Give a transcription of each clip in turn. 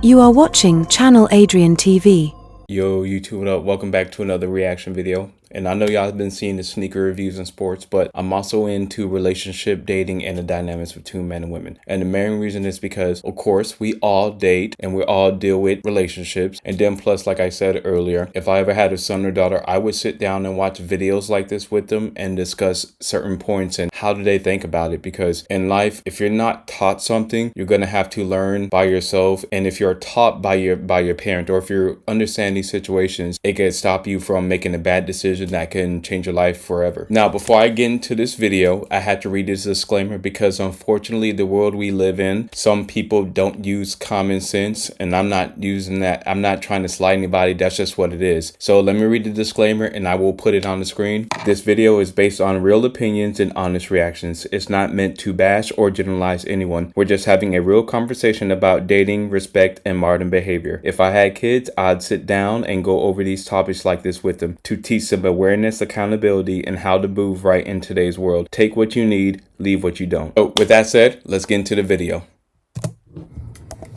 You are watching Channel Adrian TV. Yo, YouTube, what up? Welcome back to another reaction video. And I know y'all have been seeing the sneaker reviews in sports, but I'm also into relationship, dating, and the dynamics between men and women. And the main reason is because, of course, we all date and we all deal with relationships. And then plus, like I said earlier, if I ever had a son or daughter, I would sit down and watch videos like this with them and discuss certain points and how do they think about it. Because in life, if you're not taught something, you're going to have to learn by yourself. And if you're taught by your parent, or if you understand these situations, it can stop you from making a bad decision that can change your life forever. Now, before I get into this video, I had to read this disclaimer because unfortunately the world we live in, some people don't use common sense, and I'm not using that. I'm not trying to slight anybody. That's just what it is. So let me read the disclaimer and I will put it on the screen. This video is based on real opinions and honest reactions. It's not meant to bash or generalize anyone. We're just having a real conversation about dating, respect, and modern behavior. If I had kids, I'd sit down and go over these topics like this with them to teach them awareness, accountability, and how to move right in today's world. Take what you need, leave what you don't. So with that said, let's get into the video.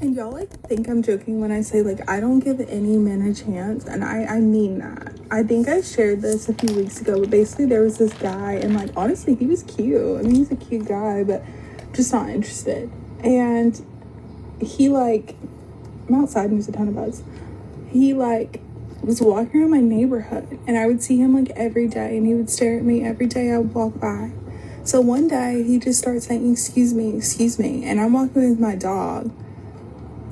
And y'all think I'm joking when I say I don't give any men a chance, and I mean that. I think I shared this a few weeks ago, but basically there was this guy, and honestly he was cute. I mean, he's a cute guy, but just not interested. And he I'm outside and there's a ton of bugs. He was walking around my neighborhood, and I would see him every day, and he would stare at me every day I would walk by. So one day he just starts saying, excuse me, and I'm walking with my dog,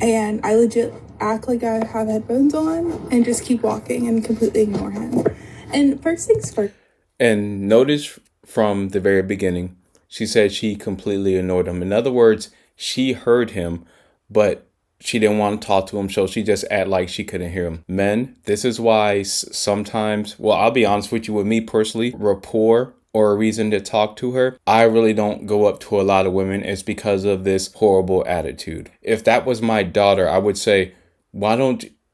and I legit act like I have headphones on and just keep walking and completely ignore him. And first things first. And notice from the very beginning, she said she completely ignored him. In other words, she heard him, but she didn't want to talk to him, so she just act like she couldn't hear him. Men, this is why sometimes, well, I'll be honest with you, with me personally, rapport or a reason to talk to her, I really don't go up to a lot of women. It's because of this horrible attitude. If that was my daughter, I would say,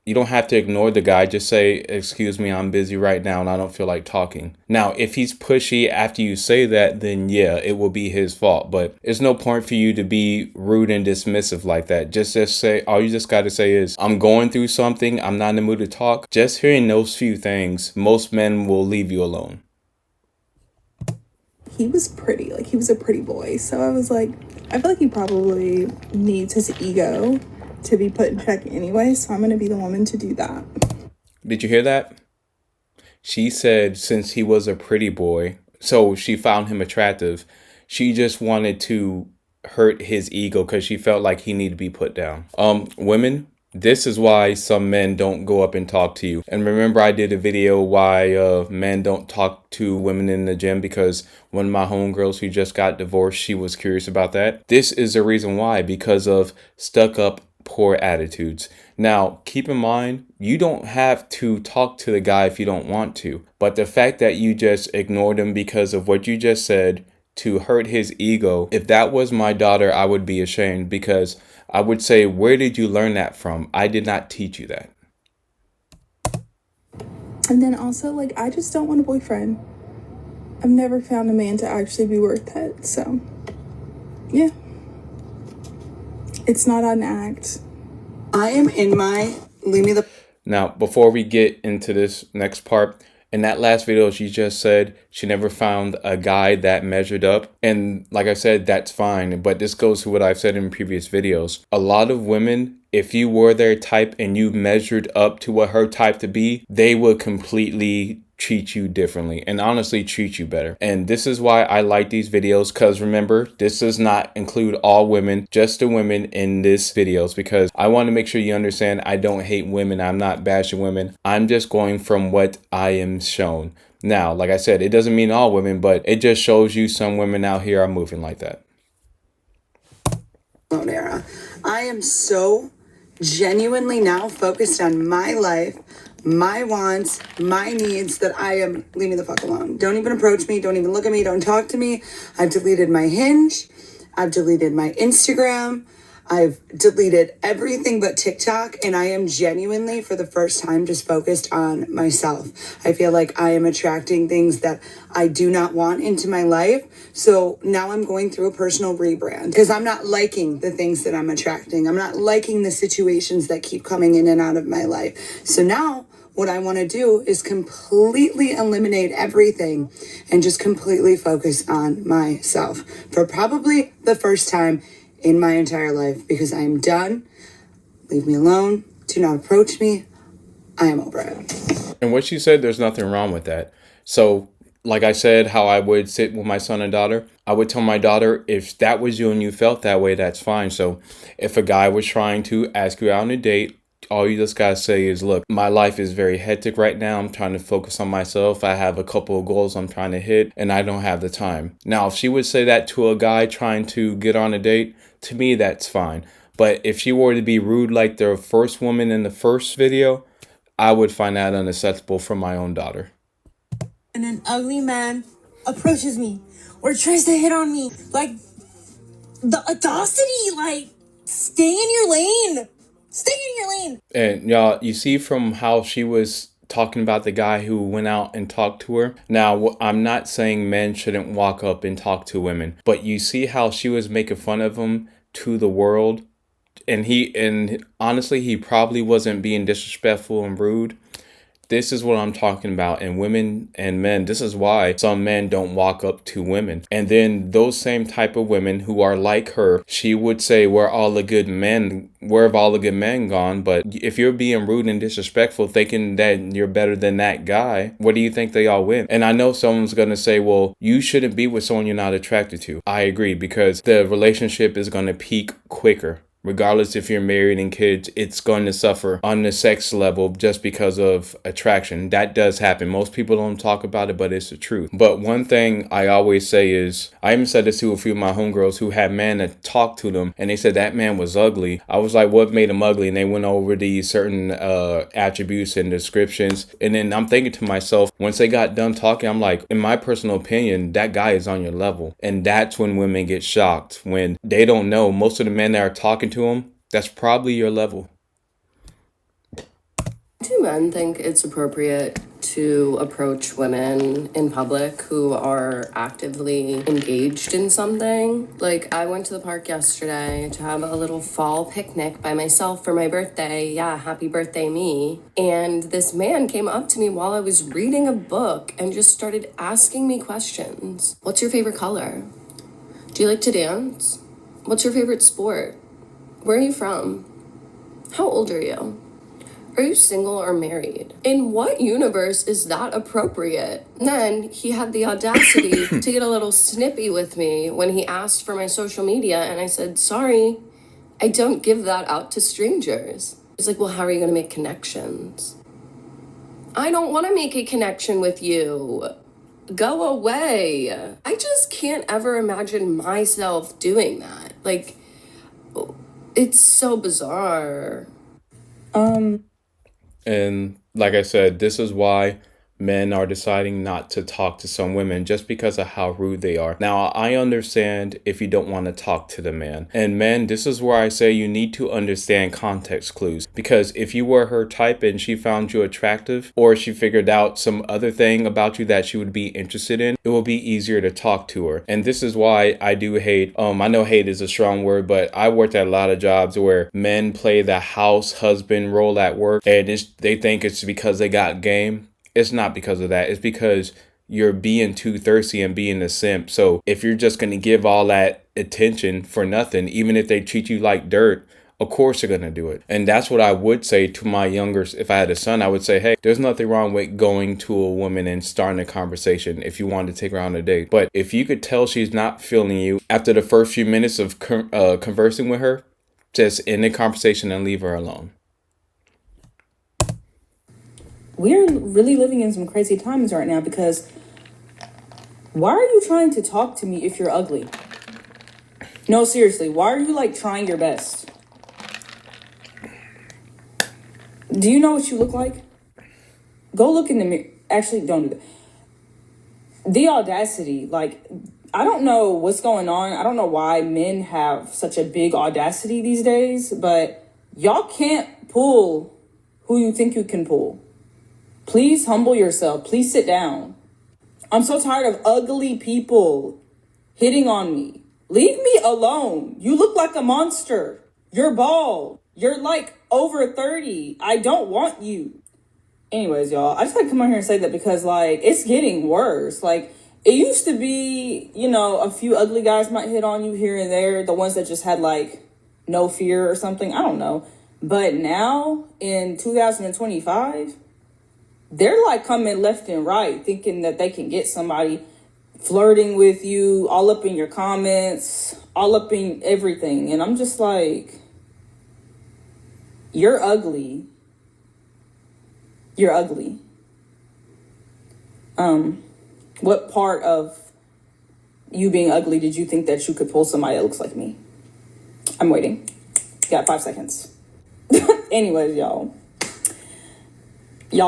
you don't have to ignore the guy. Just say, excuse me, I'm busy right now and I don't feel like talking. Now, if he's pushy after you say that, then yeah, it will be his fault. But it's no point for you to be rude and dismissive like that. Just say, all you just got to say is, I'm going through something. I'm not in the mood to talk. Just hearing those few things, most men will leave you alone. He was pretty, he was a pretty boy. So I was I feel like he probably needs his ego to be put in check anyway, so I'm going to be the woman to do that. Did you hear that? She said since he was a pretty boy, so she found him attractive, she just wanted to hurt his ego because she felt like he needed to be put down. Women, this is why some men don't go up and talk to you. And remember, I did a video why men don't talk to women in the gym, because one of my homegirls who just got divorced, she was curious about that. This is the reason why, because of stuck up poor attitudes. Now, keep in mind, you don't have to talk to the guy if you don't want to. But the fact that you just ignored him because of what you just said to hurt his ego, if that was my daughter, I would be ashamed, because I would say, where did you learn that from? I did not teach you that. And then also, I just don't want a boyfriend. I've never found a man to actually be worth it. So, yeah. It's not an act. I am in my leave me the. Now, before we get into this next part, in that last video, she just said she never found a guy that measured up. And like I said, that's fine. But this goes to what I've said in previous videos. A lot of women, if you were their type and you measured up to what her type to be, they would completely treat you differently and honestly treat you better. And this is why I like these videos, because remember, this does not include all women, just the women in this videos, because I want to make sure you understand I don't hate women. I'm not bashing women. I'm just going from what I am shown. Now, like I said, it doesn't mean all women, but it just shows you some women out here are moving like that. Era. I am so genuinely now focused on my life, my wants, my needs, that I am leave me the fuck alone. Don't even approach me. Don't even look at me. Don't talk to me. I've deleted my Hinge. I've deleted my Instagram. I've deleted everything but TikTok, and I am genuinely, for the first time, just focused on myself. I feel like I am attracting things that I do not want into my life. So now I'm going through a personal rebrand because I'm not liking the things that I'm attracting. I'm not liking the situations that keep coming in and out of my life. So now what I want to do is completely eliminate everything and just completely focus on myself for probably the first time in my entire life, because I am done. Leave me alone. Do not approach me. I am over it. And what she said, there's nothing wrong with that. So, like I said, how I would sit with my son and daughter, I would tell my daughter, if that was you and you felt that way, that's fine. So if a guy was trying to ask you out on a date, all you just gotta say is, look, my life is very hectic right now. I'm trying to focus on myself. I have a couple of goals I'm trying to hit, and I don't have the time. Now, if she would say that to a guy trying to get on a date, to me, that's fine. But if she were to be rude like the first woman in the first video, I would find that unacceptable for my own daughter. And an ugly man approaches me or tries to hit on me. Like, the audacity, like, stay in your lane. Stay in your lane. And y'all, you see from how she was talking about the guy who went out and talked to her. Now, I'm not saying men shouldn't walk up and talk to women, but you see how she was making fun of him to the world. And honestly, he probably wasn't being disrespectful and rude. This is what I'm talking about. And women and men, this is why some men don't walk up to women. And then those same type of women who are like her, she would say, where have all the good men gone? But if you're being rude and disrespectful, thinking that you're better than that guy, what do you think they all win? And I know someone's going to say, well, you shouldn't be with someone you're not attracted to. I agree, because the relationship is going to peak quicker. Regardless if you're married and kids, it's going to suffer on the sex level just because of attraction. That does happen. Most people don't talk about it, but it's the truth. But one thing I always say is, I even said this to a few of my homegirls who had men that talked to them, and they said that man was ugly. I was like, what made him ugly? And they went over these certain attributes and descriptions. And then I'm thinking to myself, once they got done talking, I'm like, in my personal opinion, that guy is on your level. And that's when women get shocked, when they don't know. Most of the men that are talking to them, that's probably your level. Do men think it's appropriate to approach women in public who are actively engaged in something? Like, I went to the park yesterday to have a little fall picnic by myself for my birthday. Yeah, happy birthday me. And this man came up to me while I was reading a book and just started asking me questions. What's your favorite color? Do you like to dance? What's your favorite sport? Where are you from? How old are you? Are you single or married? In what universe is that appropriate? And then he had the audacity to get a little snippy with me when he asked for my social media, and I said, sorry, I don't give that out to strangers. He's like, well, how are you gonna make connections? I don't wanna make a connection with you. Go away. I just can't ever imagine myself doing that. Like, it's so bizarre. And like I said, this is why men are deciding not to talk to some women, just because of how rude they are. Now, I understand if you don't want to talk to the man. And men, this is where I say you need to understand context clues. Because if you were her type and she found you attractive, or she figured out some other thing about you that she would be interested in, it will be easier to talk to her. And this is why I do hate, I know hate is a strong word, but I worked at a lot of jobs where men play the house husband role at work, and they think it's because they got game. It's not because of that. It's because you're being too thirsty and being a simp. So if you're just going to give all that attention for nothing, even if they treat you like dirt, of course you're going to do it. And that's what I would say to my younger, if I had a son, I would say, hey, there's nothing wrong with going to a woman and starting a conversation if you wanted to take her on a date. But if you could tell she's not feeling you after the first few minutes of conversing with her, just end the conversation and leave her alone. We're really living in some crazy times right now, because why are you trying to talk to me if you're ugly? No, seriously, why are you like trying your best? Do you know what you look like? Go look in the mirror. Actually, don't do that. The audacity, like, I don't know what's going on. I don't know why men have such a big audacity these days, but y'all can't pull who you think you can pull. Please humble yourself. Please sit down. I'm so tired of ugly people hitting on me. Leave me alone. You look like a monster. You're bald. You're like over 30. I don't want you. Anyways, y'all, I just had to come on here and say that because, like, it's getting worse. Like, it used to be, you know, a few ugly guys might hit on you here and there. The ones that just had, like, no fear or something. I don't know. But now, in 2025, they're, like, coming left and right, thinking that they can get somebody, flirting with you, all up in your comments, all up in everything. And I'm just like, you're ugly. You're ugly. What part of you being ugly did you think that you could pull somebody that looks like me? I'm waiting. Got 5 seconds. Anyways, y'all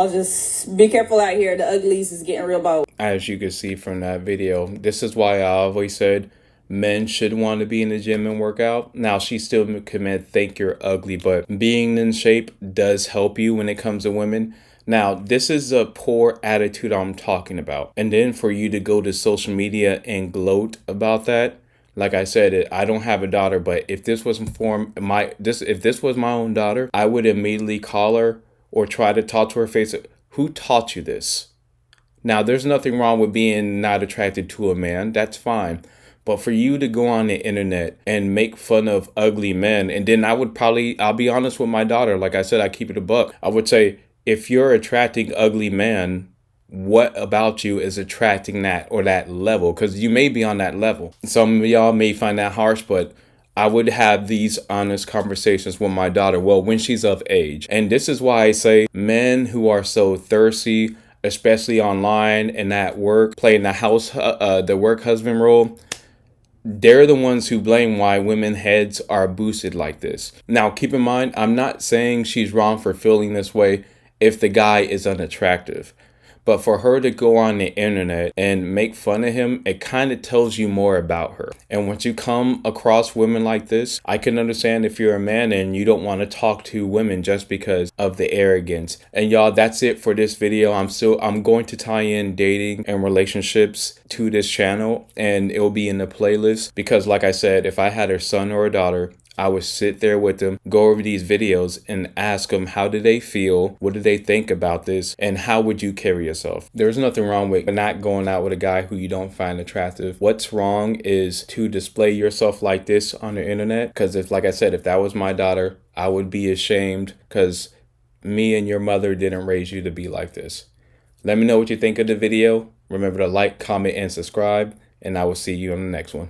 just be careful out here. The uglies is getting real bold. As you can see from that video, this is why I always said men should want to be in the gym and work out. Now, she still could think you're ugly, but being in shape does help you when it comes to women. Now, this is a poor attitude I'm talking about. And then for you to go to social media and gloat about that, like I said, I don't have a daughter, but if this was if this was my own daughter, I would immediately call her or try to talk to her face. Who taught you this? Now, there's nothing wrong with being not attracted to a man. That's fine. But for you to go on the internet and make fun of ugly men, and then I'll be honest with my daughter. Like I said, I keep it a buck. I would say, if you're attracting ugly men, what about you is attracting that or that level? Because you may be on that level. Some of y'all may find that harsh, but I would have these honest conversations with my daughter, well, when she's of age. And this is why I say men who are so thirsty, especially online and at work, playing the work husband role, they're the ones who blame why women heads are boosted like this. Now, keep in mind, I'm not saying she's wrong for feeling this way if the guy is unattractive. But for her to go on the internet and make fun of him, it kind of tells you more about her. And once you come across women like this, I can understand if you're a man and you don't want to talk to women just because of the arrogance. And y'all, that's it for this video. I'm going to tie in dating and relationships to this channel, and it'll be in the playlist because, like I said, if I had a son or a daughter, I would sit there with them, go over these videos and ask them, how do they feel? What do they think about this? And how would you carry yourself? There's nothing wrong with not going out with a guy who you don't find attractive. What's wrong is to display yourself like this on the internet. Because like I said, if that was my daughter, I would be ashamed because me and your mother didn't raise you to be like this. Let me know what you think of the video. Remember to like, comment, and subscribe. And I will see you on the next one.